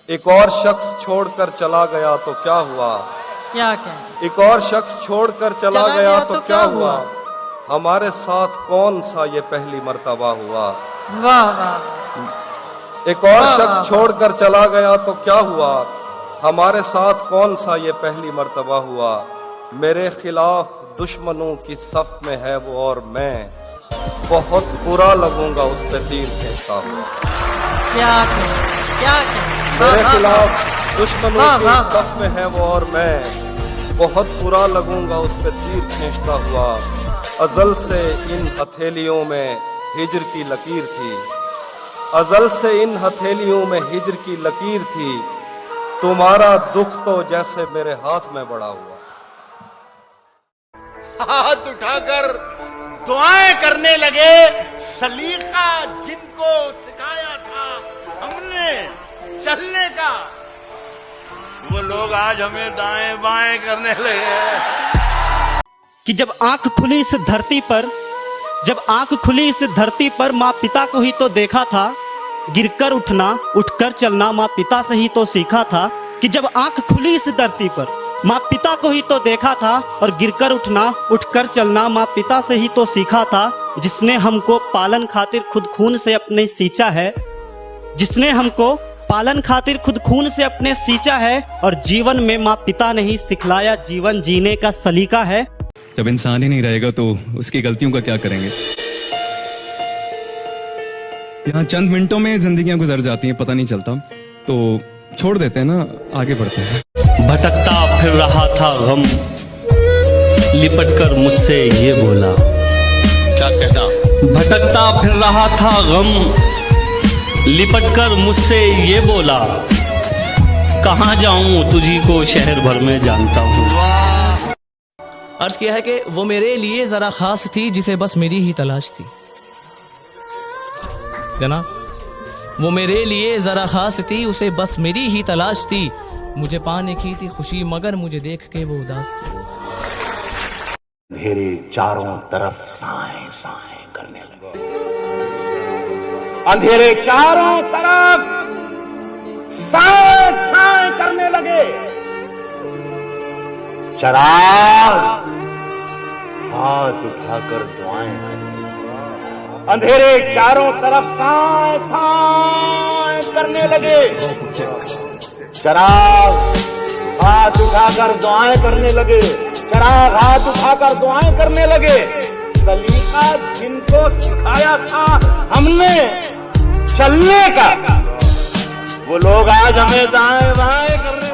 एक और शख्स छोड़कर चला गया तो क्या हुआ? क्या क्या? एक और शख्स छोड़कर चला गया तो क्या हुआ? हमारे साथ कौन सा ये पहली मर्तबा हुआ? वाह वाह। एक और शख्स छोड़कर चला गया तो क्या हुआ? हमारे साथ कौन सा ये पहली मर्तबा हुआ? मेरे खिलाफ दुश्मनों की सफ में है वो और मैं बहुत बुरा लगूंगा उस पे तीर फेंकता हुआ। क्या क्या? मेरे खिलाफ दुश्मनों की सफ में है वो और मैं बहुत बुरा लगूंगा उस पे तीर खींचता हुआ। अजल से इन हथेलियों में हिज्र की लकीर थी, अजल से इन हथेलियों में हिज्र की लकीर थी। तुम्हारा दुख तो जैसे मेरे हाथ में बड़ा हुआ। हाथ उठाकर दुआएं करने लगे, सलीका जिनको सिखाया था हमने चलने का, वो लोग आज हमें दाएं बाएं करने लगे। कि जब आंख खुली इस धरती पर, जब आंख खुली इस धरती पर, माँ पिता को ही तो देखा था। गिरकर उठना उठकर चलना माँ पिता से ही तो सीखा था। कि जब आंख खुली इस धरती पर, माँ पिता को ही तो देखा था, और गिरकर उठना उठकर चलना माँ पिता से ही तो सीखा था। जिसने हमको पालन खातिर खुद खून से अपने सींचा है, जिसने हमको पालन खातिर खुद खून से अपने सींचा है, और जीवन में माँ पिता ने ही सिखलाया जीवन जीने का सलीका है। जब इंसान ही नहीं रहेगा तो उसकी गलतियों का क्या करेंगे? यहाँ चंद मिनटों में जिंदगियां गुजर जाती हैं, पता नहीं चलता। तो छोड़ देते हैं ना, आगे बढ़ते हैं। भटकता फिर रहा था गम, लिपटकर मुझसे ये बोला। क्या कहना? भटकता फिर रहा था गम, लिपटकर मुझसे ये बोला। कहाँ जाऊं तुझी को शहर भर में जानता हूँ। अर्ज किया है कि वो मेरे लिए जरा खास थी जिसे बस मेरी ही तलाश थी। ना, वो मेरे लिए जरा खास थी उसे बस मेरी ही तलाश थी। मुझे पाने की थी खुशी मगर मुझे देख के वो उदास थी। अंधेरे चारों तरफ साए साए करने लगे, अंधेरे चारों तरफ साए साए करने लगे। चराग हाथ उठाकर दुआएं करने लगे, अंधेरे चारों तरफ साए साए करने लगे। चराग हाथ उठाकर दुआएं करने लगे, चराग हाथ उठाकर दुआएं करने लगे। सलीका जिनको सिखाया था हमने चलने का, वो लोग आज हमें दाएं बाएं करने